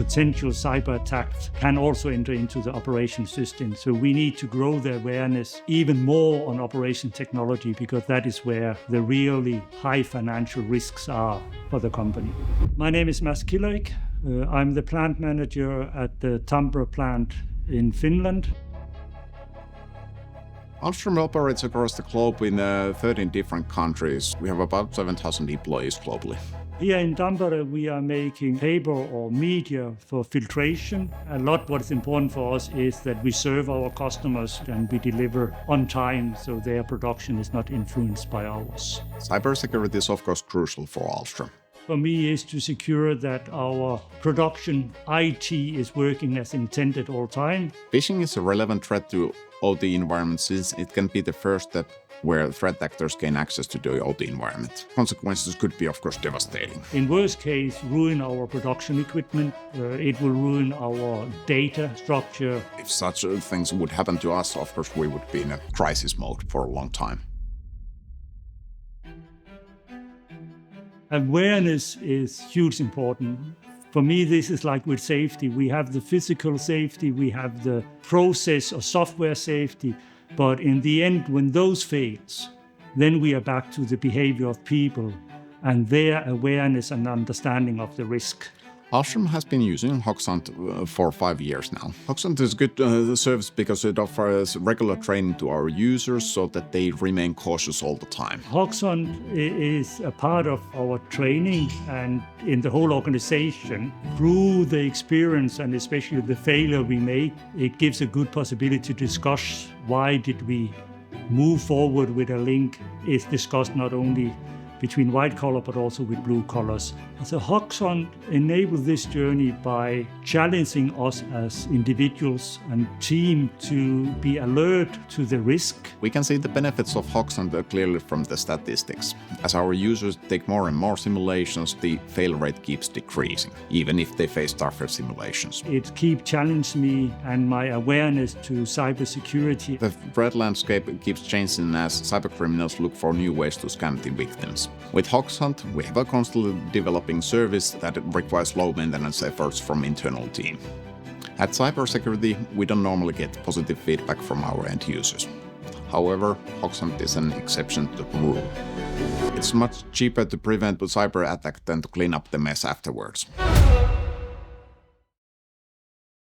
potential cyber attacks can also enter into the operation system. So we need to grow the awareness even more on operation technology, because that is where the really high financial risks are for the company. My name is Mads Killerik. I'm the plant manager at the Tampere plant in Finland. Ahlstrom operates across the globe in 13 different countries. We have about 7,000 employees globally. Here in Tampere, we are making paper or media for filtration. A lot what is important for us is that we serve our customers and we deliver on time, so their production is not influenced by ours. Cybersecurity is of course crucial for Ahlstrom. For me is to secure that our production IT is working as intended all time. Phishing is a relevant threat to OT environments since it can be the first step where threat actors gain access to the OT environment. Consequences could be, of course, devastating. In worst case, ruin our production equipment. It will ruin our data structure. If such things would happen to us, of course, we would be in a crisis mode for a long time. Awareness is hugely important. For me, this is like with safety. We have the physical safety, we have the process or software safety, but in the end, when those fails, then we are back to the behavior of people and their awareness and understanding of the risk. Ahlstrom has been using Hoxhunt for 5 years now. Hoxhunt is a good service because it offers regular training to our users so that they remain cautious all the time. Hoxhunt is a part of our training and in the whole organization. Through the experience and especially the failure we make, it gives a good possibility to discuss why did we move forward with a link. It's discussed not only between white collar but also with blue collars. So Hoxhunt enabled this journey by challenging us as individuals and team to be alert to the risk. We can see the benefits of Hoxhunt clearly from the statistics. As our users take more and more simulations, the fail rate keeps decreasing, even if they face tougher simulations. It keeps challenging me and my awareness to cybersecurity. The threat landscape keeps changing as cybercriminals look for new ways to scam the victims. With Hoxhunt, we have a constantly developing service that requires low maintenance efforts from internal team. At cybersecurity, we don't normally get positive feedback from our end users. However, Hoxhunt is an exception to the rule. It's much cheaper to prevent a cyber attack than to clean up the mess afterwards.